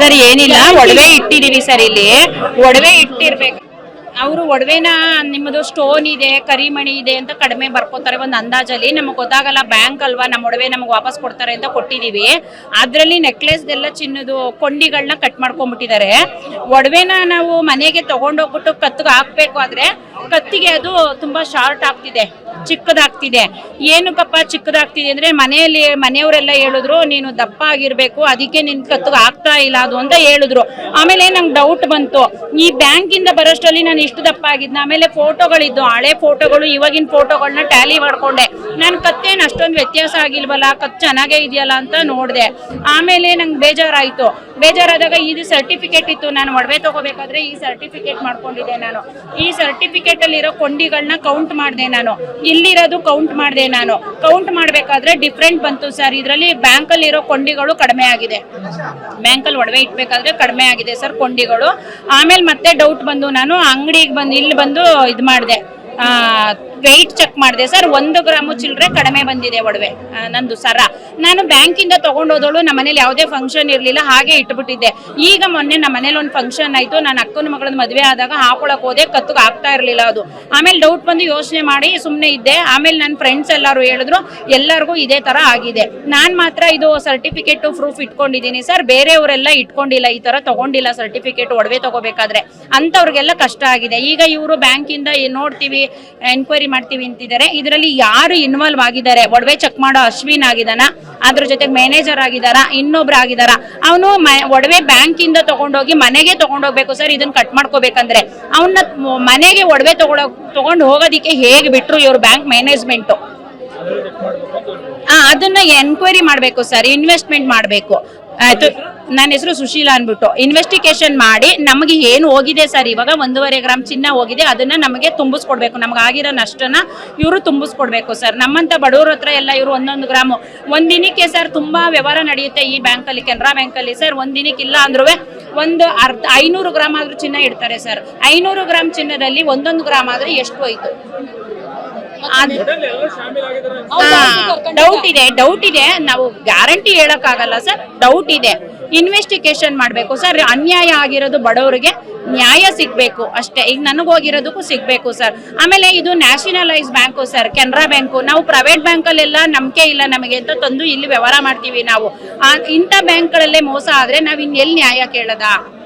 Sir ಏನಿಲ್ಲ, ಒಡವೆ ಇಟ್ಟಿದೀವಿ sir. ಇಲ್ಲಿ ಒಡವೆ ಇಟ್ಟಿರ್ಬೇಕು. ಅವರು ಒಡವೆನ ನಿಮ್ಮದು ಸ್ಟೋನ್ ಇದೆ, ಕರಿಮಣಿ ಇದೆ ಅಂತ ಕಡಿಮೆ ಬರ್ಕೋತಾರೆ ಒಂದು ಅಂದಾಜಲ್ಲಿ. ನಮಗೆ ಗೊತ್ತಾಗಲ್ಲ, ಬ್ಯಾಂಕ್ ಅಲ್ವಾ, ನಮ್ಮ ಒಡವೆ ನಮಗೆ ವಾಪಸ್ ಕೊಡ್ತಾರೆ ಅಂತ ಕೊಟ್ಟಿದೀವಿ. ಅದರಲ್ಲಿ ನೆಕ್ಲೆಸ್ದೆಲ್ಲ ಚಿನ್ನದು ಕೊಂಡಿಗಳನ್ನ ಕಟ್ ಮಾಡ್ಕೊಂಡ್ಬಿಟ್ಟಿದ್ದಾರೆ. ಒಡವೆನ ನಾವು ಮನೆಗೆ ತಗೊಂಡೋಗ್ಬಿಟ್ಟು ಕತ್ತಿಗೆ ಹಾಕ್ಬೇಕು ಆದ್ರೆ ಕತ್ತಿಗೆ ಅದು ತುಂಬಾ ಶಾರ್ಟ್ ಆಗ್ತಿದೆ, ಚಿಕ್ಕದಾಗ್ತಿದೆ. ಏನಕ್ಕಪ್ಪ ಚಿಕ್ಕದಾಗ್ತಿದೆ ಅಂದ್ರೆ ಮನೆಯವರೆಲ್ಲ ಹೇಳಿದ್ರು, ನೀನು ದಪ್ಪ ಆಗಿರ್ಬೇಕು, ಅದಕ್ಕೆ ನಿನ್ ಕತ್ತಿಗೆ ಆಗ್ತಾ ಇಲ್ಲ ಅದು ಅಂತ ಹೇಳಿದ್ರು. ಆಮೇಲೆ ನಂಗೆ ಡೌಟ್ ಬಂತು, ಈ ಬ್ಯಾಂಕ್ ಇಂದ ಬರೋಷ್ಟರಲ್ಲಿ ನಾನು ಇಷ್ಟು ದಪ್ಪ ಆಗಿದ್ನ. ಆಮೇಲೆ ಫೋಟೋಗಳಿದ್ದು, ಹಳೆ ಫೋಟೋಗಳು ಇವಾಗಿನ ಫೋಟೋಗಳನ್ನ ಟ್ಯಾಲಿ ಮಾಡ್ಕೊಂಡೆ. ನಾನು ಕತ್ತೇನು ಅಷ್ಟೊಂದು ವ್ಯತ್ಯಾಸ ಆಗಿಲ್ವಲ್ಲ, ಕತ್ತು ಚೆನ್ನಾಗೇ ಇದೆಯಲ್ಲ ಅಂತ ನೋಡಿದೆ. ಆಮೇಲೆ ನಂಗೆ ಬೇಜಾರಾದಾಗ ಇದು ಸರ್ಟಿಫಿಕೇಟ್ ಇತ್ತು, ನಾನು ಒಡವೆ ತಗೋಬೇಕಾದ್ರೆ ಈ ಸರ್ಟಿಫಿಕೇಟ್ ಮಾಡ್ಕೊಂಡಿದ್ದೆ. ನಾನು ಈ ಸರ್ಟಿಫಿಕೇಟ್ ಅಲ್ಲಿ ಇರೋ ಕೊಂಡಿಗಳನ್ನ ಕೌಂಟ್ ಮಾಡಿದೆ. ನಾನು ಇಲ್ಲಿರೋದು ಕೌಂಟ್ ಮಾಡಿದೆ. ನಾನು ಕೌಂಟ್ ಮಾಡ್ಬೇಕಾದ್ರೆ ಡಿಫ್ರೆಂಟ್ ಬಂತು ಸರ್. ಇದರಲ್ಲಿ ಬ್ಯಾಂಕ್ ಅಲ್ಲಿ ಇರೋ ಕೊಂಡಿಗಳು ಕಡಿಮೆ ಆಗಿದೆ, ಬ್ಯಾಂಕಲ್ಲಿ ಒಡವೆ ಇಟ್ಬೇಕಾದ್ರೆ ಕಡಿಮೆ ಆಗಿದೆ ಸರ್ ಕೊಂಡಿಗಳು. ಆಮೇಲೆ ಮತ್ತೆ ಡೌಟ್ ಬಂದು ನಾನು ಅಂಗಡಿಗೆ ಬಂದು ಇಲ್ಲಿ ಬಂದು ಇದು ಮಾಡಿದೆ, ವೆಯ್ಟ್ ಚೆಕ್ ಮಾಡಿದೆ ಸರ್. 1 ಗ್ರಾಮು ಚಿಲ್ಲರೆ ಕಡಿಮೆ ಬಂದಿದೆ ಒಡವೆ ನಂದು ಸರ. ನಾನು ಬ್ಯಾಂಕಿಂದ ತಗೊಂಡೋದಳು, ನಮ್ಮ ಮನೇಲಿ ಯಾವುದೇ ಫಂಕ್ಷನ್ ಇರಲಿಲ್ಲ, ಹಾಗೆ ಇಟ್ಬಿಟ್ಟಿದ್ದೆ. ಈಗ ಮೊನ್ನೆ ನಮ್ಮ ಮನೇಲಿ ಒಂದು ಫಂಕ್ಷನ್ ಆಯಿತು, ನಾನು ಅಕ್ಕನ ಮಗಳನ್ನ ಮದುವೆ ಆದಾಗ ಹಾಕೊಳಕ್ಕೆ ಹೋದೆ, ಕತ್ತಿಗೆ ಆಗ್ತಾ ಇರಲಿಲ್ಲ ಅದು. ಆಮೇಲೆ ಡೌಟ್ ಬಂದು ಯೋಚನೆ ಮಾಡಿ ಸುಮ್ಮನೆ ಇದ್ದೆ. ಆಮೇಲೆ ನನ್ನ ಫ್ರೆಂಡ್ಸ್ ಎಲ್ಲರೂ ಹೇಳಿದ್ರು, ಎಲ್ಲರಿಗೂ ಇದೇ ಥರ ಆಗಿದೆ. ನಾನು ಮಾತ್ರ ಇದು ಸರ್ಟಿಫಿಕೇಟು ಪ್ರೂಫ್ ಇಟ್ಕೊಂಡಿದ್ದೀನಿ ಸರ್. ಬೇರೆಯವರೆಲ್ಲ ಇಟ್ಕೊಂಡಿಲ್ಲ, ಈ ಥರ ತಗೊಂಡಿಲ್ಲ ಸರ್ಟಿಫಿಕೇಟ್ ಒಡವೆ ತಗೋಬೇಕಾದ್ರೆ. ಅಂಥವ್ರಿಗೆಲ್ಲ ಕಷ್ಟ ಆಗಿದೆ. ಈಗ ಇವರು ಬ್ಯಾಂಕಿಂದ ನೋಡ್ತೀವಿ, ಎನ್ಕ್ವೈರಿ ಮಾಡ್ತೀವಿ ಅಂತಿದ್ದಾರೆ. ಇದರಲ್ಲಿ ಯಾರು ಇನ್ವಾಲ್ವ್ ಆಗಿದ್ದಾರೆ, ಒಡವೆ ಚೆಕ್ ಮಾಡೋ ಅಶ್ವಿನ್ ಆಗಿದಾನ, ಅದ್ರ ಜೊತೆಗೆ ಮ್ಯಾನೇಜರ್ ಆಗಿದಾರ, ಇನ್ನೊಬ್ರು ಆಗಿದಾರ. ಅವನು ಒಡವೆ ಬ್ಯಾಂಕಿಂದ ತಗೊಂಡೋಗಿ ಮನೆಗೆ ತಗೊಂಡೋಗ್ಬೇಕು ಸರ್. ಇದನ್ನ ಕಟ್ ಮಾಡ್ಕೋಬೇಕಂದ್ರೆ ಅವನ್ನ ಮನೆಗೆ ಒಡವೆ ತಗೊಂಡು ಹೋಗೋದಿಕ್ಕೆ ಹೇಗೆ ಬಿಟ್ರು ಇವ್ರು ಬ್ಯಾಂಕ್ ಮ್ಯಾನೇಜ್ಮೆಂಟು? ಅದನ್ನ ಎನ್ಕ್ವೈರಿ ಮಾಡಬೇಕು ಸರ್, ಇನ್ವೆಸ್ಟ್ಮೆಂಟ್ ಮಾಡಬೇಕು. ಆಯ್ತು, ನನ್ನ ಹೆಸರು ಸುಶೀಲಾ ಅನ್ಬಿಟ್ಟು. ಇನ್ವೆಸ್ಟಿಗೇಷನ್ ಮಾಡಿ ನಮಗೆ ಏನು ಹೋಗಿದೆ ಸರ್, ಇವಾಗ 1.5 ಗ್ರಾಮ್ ಚಿನ್ನ ಹೋಗಿದೆ, ಅದನ್ನ ನಮಗೆ ತುಂಬಿಸ್ಕೊಡ್ಬೇಕು. ನಮ್ಗೆ ಆಗಿರೋ ನಷ್ಟನ ಇವರು ತುಂಬಿಸ್ಕೊಡ್ಬೇಕು ಸರ್. ನಮ್ಮಂತ ಬಡವ್ರ ಹತ್ರ ಎಲ್ಲ ಇವರು 1 ಗ್ರಾಮು ಒಂದಿನಕ್ಕೆ ಸರ್ ತುಂಬಾ ವ್ಯವಹಾರ ನಡೆಯುತ್ತೆ ಈ ಬ್ಯಾಂಕಲ್ಲಿ, ಕೆನರಾ ಬ್ಯಾಂಕಲ್ಲಿ ಸರ್. ಒಂದಿನಕ್ಕೆ ಇಲ್ಲ ಅಂದ್ರೂ ಒಂದು 500 ಗ್ರಾಮ್ ಆದ್ರೂ ಚಿನ್ನ ಇಡ್ತಾರೆ ಸರ್. 500 ಗ್ರಾಮ್ ಚಿನ್ನದಲ್ಲಿ 1 ಗ್ರಾಮ್ ಆದ್ರೆ ಎಷ್ಟು ಹೋಯ್ತು? ಡೌಟ್ ಇದೆ, ನಾವು ಗ್ಯಾರಂಟಿ ಹೇಳಕ್ಕಾಗಲ್ಲ ಸರ್. ಡೌಟ್ ಇದೆ, ಇನ್ವೆಸ್ಟಿಗೇಷನ್ ಮಾಡಬೇಕು ಸರ್. ಅನ್ಯಾಯ ಆಗಿರೋದು ಬಡವರಿಗೆ ನ್ಯಾಯ ಸಿಗ್ಬೇಕು ಅಷ್ಟೇ. ಈಗ ನನಗೋಗಿರೋದಕ್ಕೂ ಸಿಗ್ಬೇಕು ಸರ್. ಆಮೇಲೆ ಇದು nationalise bank sir, Canara bank. ನಾವು ಪ್ರೈವೇಟ್ ಬ್ಯಾಂಕಲ್ಲೆಲ್ಲ ನಂಬಿಕೆ ಇಲ್ಲ ನಮಗೆ ಅಂತ ತಂದು ಇಲ್ಲಿ ವ್ಯವಹಾರ ಮಾಡ್ತೀವಿ ನಾವು. ಇಂಥ ಬ್ಯಾಂಕ್ಗಳಲ್ಲೇ ಮೋಸ ಆದ್ರೆ ನಾವ್ ಇನ್ನೆಲ್ಲಿ ನ್ಯಾಯ ಕೇಳದ?